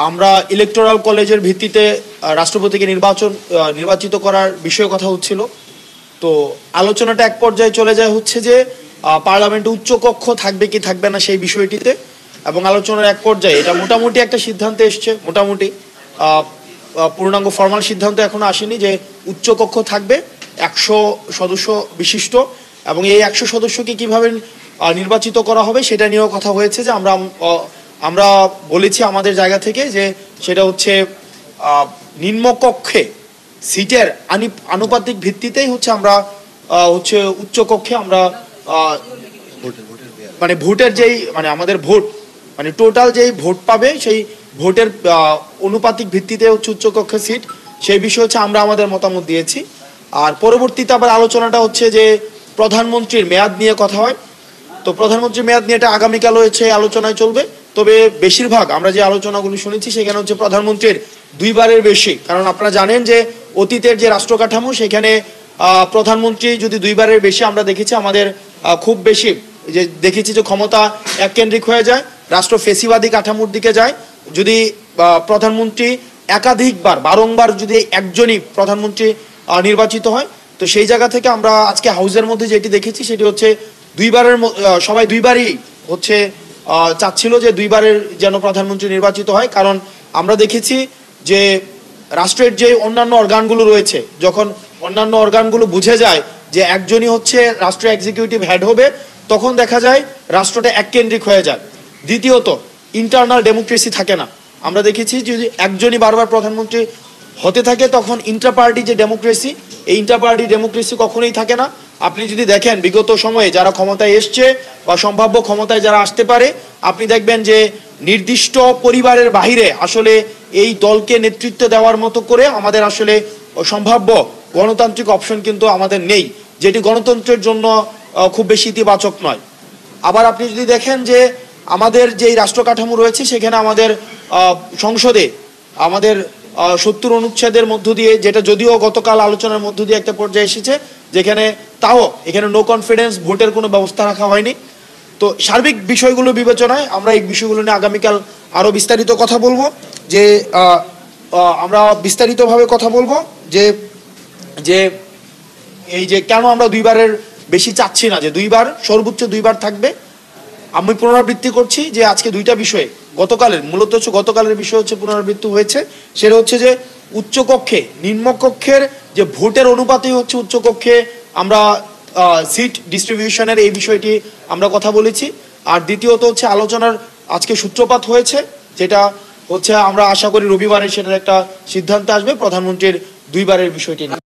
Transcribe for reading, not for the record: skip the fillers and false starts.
আমরা ইলেকটোরাল কলেজের ভিত্তিতে রাষ্ট্রপতিকে নির্বাচিত করার বিষয়ে কথা হচ্ছিল। তো আলোচনাটা এক পর্যায়ে চলে যায় হচ্ছে যে পার্লামেন্টে উচ্চকক্ষ থাকবে কি থাকবে না সেই বিষয়টিতে, এবং আলোচনার এক পর্যায়ে এটা মোটামুটি একটা সিদ্ধান্তে এসছে। মোটামুটি পূর্ণাঙ্গ ফর্মাল সিদ্ধান্ত এখনো আসেনি যে উচ্চকক্ষ থাকবে 100 সদস্য বিশিষ্ট, এবং এই 100 সদস্যকে কিভাবে নির্বাচিত করা হবে সেটা নিয়েও কথা হয়েছে। যে আমরা বলেছি আমাদের জায়গা থেকে যে সেটা হচ্ছে নিম্নকক্ষে সিটের আনুপাতিক ভিত্তিতেই হচ্ছে আমরা উচ্চকক্ষে আমরা মানে ভোটের যেই আমাদের ভোট টোটাল যেই ভোট পাবে সেই ভোটের অনুপাতিক ভিত্তিতে হচ্ছে উচ্চকক্ষে সিট, সেই বিষয়ে হচ্ছে আমরা আমাদের মতামত দিয়েছি। আর পরবর্তীতে আবার আলোচনাটা হচ্ছে যে প্রধানমন্ত্রীর মেয়াদ নিয়ে কথা হয়। তো প্রধানমন্ত্রীর মেয়াদ নিয়ে এটা আগামীকাল হচ্ছে আলোচনায় চলবে। তবে বেশিরভাগ আমরা যে আলোচনাগুলো শুনেছি সেখানে হচ্ছে প্রধানমন্ত্রীর 2 বারের বেশি, কারণ আপনারা জানেন যে অতীতের যে রাষ্ট্র কাঠামো সেখানে প্রধানমন্ত্রী যদি 2 বারের বেশি আমরা দেখেছি, আমাদের খুব বেশি যে দেখেছি যে ক্ষমতা এককেন্দ্রিক হয়ে যায়, রাষ্ট্র ফেসিবাদী কাঠামোর দিকে যায়। যদি প্রধানমন্ত্রী একাধিকবার বারংবার যদি একজনই প্রধানমন্ত্রী নির্বাচিত হয়, তো সেই জায়গা থেকে আমরা আজকে হাউসের মধ্যে যেটি দেখেছি সেটি হচ্ছে 2 বারের সবাই 2 বারই হচ্ছে চাচ্ছিল যে 2 বারের যেন প্রধানমন্ত্রী নির্বাচিত হয়। কারণ আমরা দেখেছি যে রাষ্ট্রের যে অন্যান্য অর্গানগুলো রয়েছে, যখন অন্যান্য অর্গানগুলো বুঝে যায় যে একজনই হচ্ছে রাষ্ট্র এক্সিকিউটিভ হেড হবে, তখন দেখা যায় রাষ্ট্রটা এককেন্দ্রিক হয়ে যায়। দ্বিতীয়ত ইন্টারনাল ডেমোক্রেসি থাকে না। আমরা দেখেছি যদি একজনই বারবার প্রধানমন্ত্রী হতে থাকে তখন ইন্টারপার্টি যে ডেমোক্রেসি, এই ইন্টারপার্টি ডেমোক্রেসি কখনোই থাকে না। আপনি যদি দেখেন বিগত সময়ে যারা ক্ষমতায় এসছে বা সম্ভাব্য ক্ষমতায় যারা আসতে পারে, আপনি দেখবেন যে নির্দিষ্ট পরিবারের বাহিরে আসলে এই দলকে নেতৃত্ব দেওয়ার মতো করে আমাদের আসলে সম্ভাব্য গণতান্ত্রিক অপশন কিন্তু আমাদের নেই, যেটি গণতন্ত্রের জন্য খুব বেশি ইতিবাচক নয়। আবার আপনি যদি দেখেন যে আমাদের যেই রাষ্ট্র কাঠামো রয়েছে সেখানে আমাদের সংসদে আমাদের 70 অনুচ্ছেদের মধ্য দিয়ে, যেটা যদিও গতকাল আলোচনার মধ্য দিয়ে একটা পর্যায়ে এসেছে, যেখানে তাও এখানে নো কনফিডেন্স ভোটের কোনো ব্যবস্থা রাখা হয়নি। তো সার্বিক বিষয়গুলো বিবেচনায় আমরা এই বিষয়গুলো নিয়ে আগামীকাল আরও বিস্তারিত কথা বলবো। যে আমরা বিস্তারিতভাবে কথা বলবো যে যে এই যে কেন আমরা 2 বারের বেশি চাচ্ছি না, যে 2 বার সর্বোচ্চ 2 বার থাকবে। আমি পুনরাবৃত্তি করছি যে আজকে 2টা বিষয়ে মূলত হচ্ছে গতকালের বিষয় হচ্ছে পুনরাবৃত্তি হয়েছে। সেটা হচ্ছে যে উচ্চকক্ষে নিম্নকক্ষের যে ভোটের অনুপাতেই হচ্ছে উচ্চকক্ষে আমরা সিট ডিস্ট্রিবিউশনের এই বিষয়টি আমরা কথা বলেছি। আর দ্বিতীয়ত হচ্ছে আলোচনার আজকে সূত্রপাত হয়েছে, যেটা হচ্ছে আমরা আশা করি রবিবারে সেটার একটা সিদ্ধান্ত আসবে প্রধানমন্ত্রীর 2 বারের বিষয়টি নিয়ে।